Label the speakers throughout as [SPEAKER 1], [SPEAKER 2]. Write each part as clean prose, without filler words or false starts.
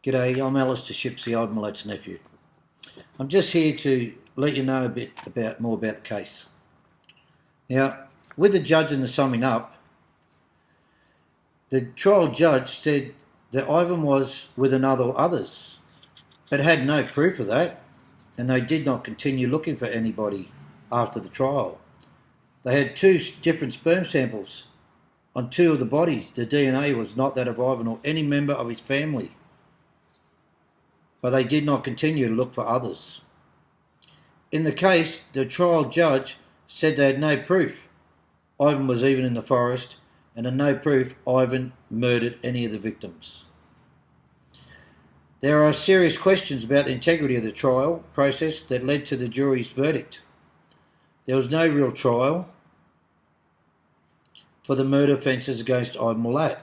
[SPEAKER 1] G'day, I'm Alistair Shipsey, Ivan Millat's nephew. I'm just here to let you know a bit more about the case. Now, with the judge and the summing up, the trial judge said that Ivan was with another or others, but had no proof of that, and they did not continue looking for anybody after the trial. They had two different sperm samples on two of the bodies. The DNA was not that of Ivan or any member of his family, but they did not continue to look for others. In the case, the trial judge said they had no proof Ivan was even in the forest, and had no proof Ivan murdered any of the victims. There are serious questions about the integrity of the trial process that led to the jury's verdict. There was no real trial for the murder offences against Ivan Millat.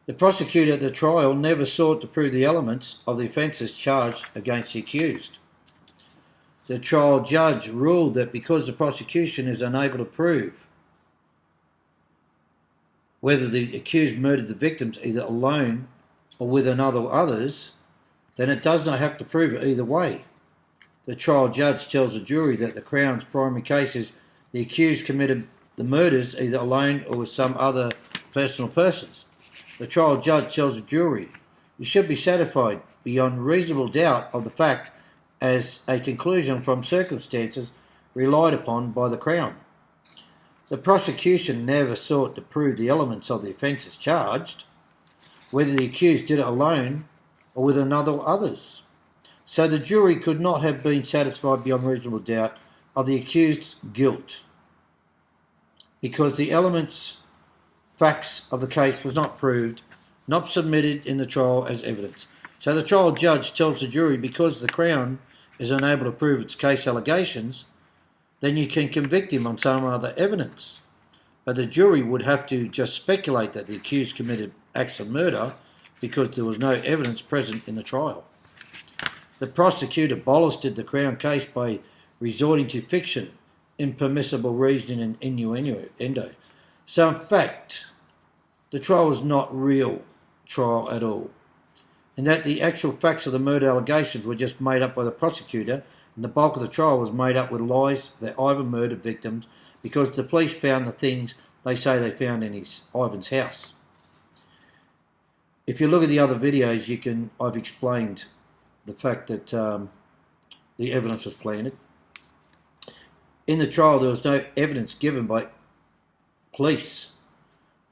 [SPEAKER 1] The prosecutor at the trial never sought to prove the elements of the offences charged against the accused. The trial judge ruled that because the prosecution is unable to prove whether the accused murdered the victims either alone or with another or others, then it does not have to prove it either way. The trial judge tells the jury that the Crown's primary case is the accused committed the murders either alone or with some other personal persons. The trial judge tells the jury, you should be satisfied beyond reasonable doubt of the fact as a conclusion from circumstances relied upon by the Crown. The prosecution never sought to prove the elements of the offences charged, whether the accused did it alone or with another or others. So the jury could not have been satisfied beyond reasonable doubt of the accused's guilt, because the facts of the case was not proved, not submitted in the trial as evidence. So the trial judge tells the jury, because the Crown is unable to prove its case allegations, then you can convict him on some other evidence. But the jury would have to just speculate that the accused committed acts of murder because there was no evidence present in the trial. The prosecutor bolstered the Crown case by resorting to fiction, impermissible reasoning and innuendo. So in fact, the trial was not real trial at all, and that the actual facts of the murder allegations were just made up by the prosecutor, and the bulk of the trial was made up with lies that Ivan murdered victims because the police found the things they say they found in Ivan's house. If you look at the other videos, I've explained the fact that the evidence was planted. In the trial, there was no evidence given by police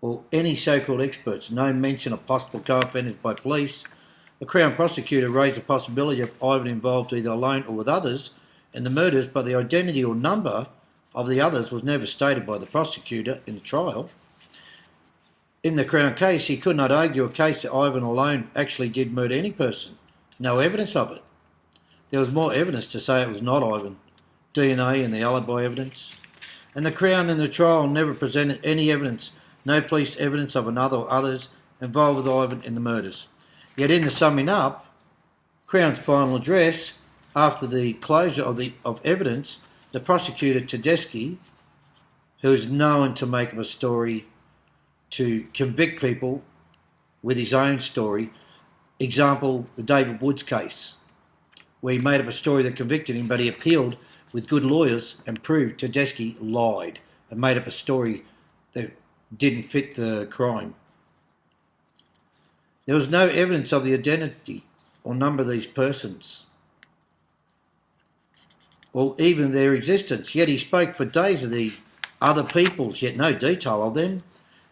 [SPEAKER 1] or any so-called experts, no mention of possible co-offenders by police. The Crown prosecutor raised the possibility of Ivan involved either alone or with others in the murders, but the identity or number of the others was never stated by the prosecutor in the trial. In the Crown case, he could not argue a case that Ivan alone actually did murder any person. No evidence of it. There was more evidence to say it was not Ivan. DNA and the alibi evidence. And the Crown in the trial never presented any evidence, no police evidence of another or others involved with Ivan in the murders. Yet in the summing up, Crown's final address, after the closure of evidence, the prosecutor Tedeschi, who is known to make up a story to convict people with his own story, example, the David Woods case, where he made up a story that convicted him, but he appealed with good lawyers and proved Tedeschi lied and made up a story that didn't fit the crime. There was no evidence of the identity or number of these persons, or even their existence, yet he spoke for days of the other peoples, yet no detail of them.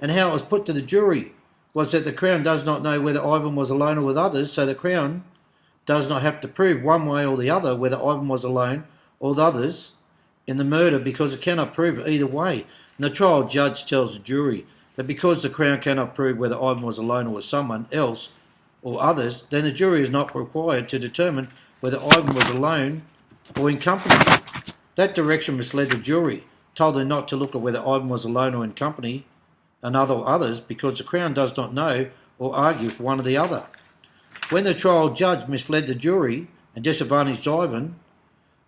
[SPEAKER 1] And how it was put to the jury was that the Crown does not know whether Ivan was alone or with others, so the Crown does not have to prove one way or the other whether Ivan was alone or with others in the murder, because it cannot prove it either way. And the trial judge tells the jury that because the Crown cannot prove whether Ivan was alone or with someone else or others, then the jury is not required to determine whether Ivan was alone or in company. That direction misled the jury, told them not to look at whether Ivan was alone or in company and others, because the Crown does not know or argue for one or the other. When the trial judge misled the jury and disadvantaged Ivan,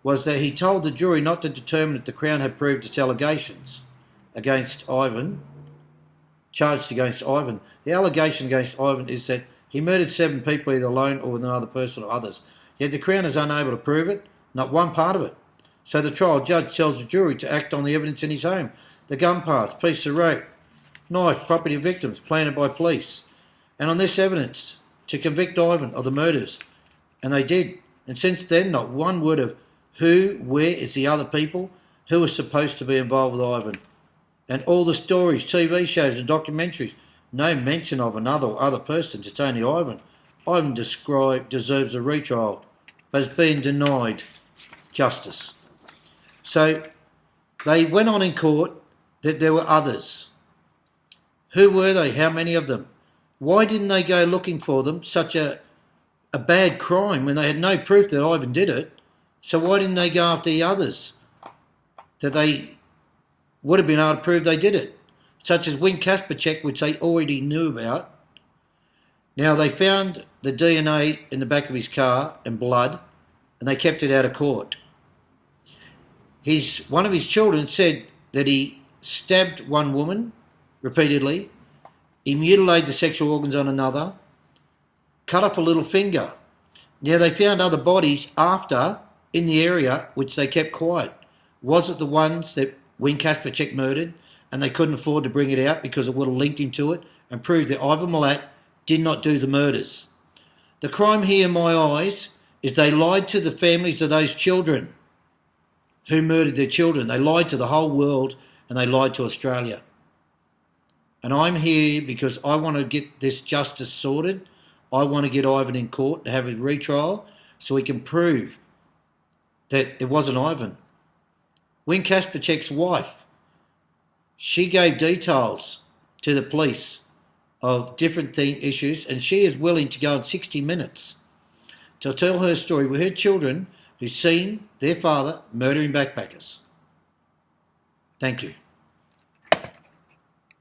[SPEAKER 1] was that he told the jury not to determine if the Crown had proved its allegations against Ivan, charged against Ivan. The allegation against Ivan is that He murdered 7 people either alone or with another person or others. Yet the Crown is unable to prove it, not one part of it. So the trial judge tells the jury to act on the evidence in his home. The gun parts, piece of rope, knife, property of victims, planted by police. And on this evidence, to convict Ivan of the murders. And they did. And since then, not one word of who, where is the other people, who was supposed to be involved with Ivan. And all the stories, TV shows and documentaries, no mention of another or other person. It's only Ivan. Ivan deserves a retrial, but has been denied justice. So they went on in court that there were others. Who were they? How many of them? Why didn't they go looking for them? Such a bad crime when they had no proof that Ivan did it. So why didn't they go after the others that they would have been able to prove they did it? Such as Win Kasperczak, which they already knew about. Now, they found the DNA in the back of his car and blood, and they kept it out of court. One of his children said that he stabbed one woman repeatedly, he mutilated the sexual organs on another, cut off a little finger. Now, they found other bodies after in the area, which they kept quiet. Was it the ones that Win Kasperczak murdered and they couldn't afford to bring it out because it would have linked him to it and proved that Ivan Milat did not do the murders? The crime here in my eyes is they lied to the families of those children who murdered their children. They lied to the whole world and they lied to Australia. And I'm here because I want to get this justice sorted. I want to get Ivan in court to have a retrial so he can prove that it wasn't Ivan. Win Kasperczak's wife, she gave details to the police of different issues, and she is willing to go in 60 minutes to tell her story with her children who've seen their father murdering backpackers. Thank you.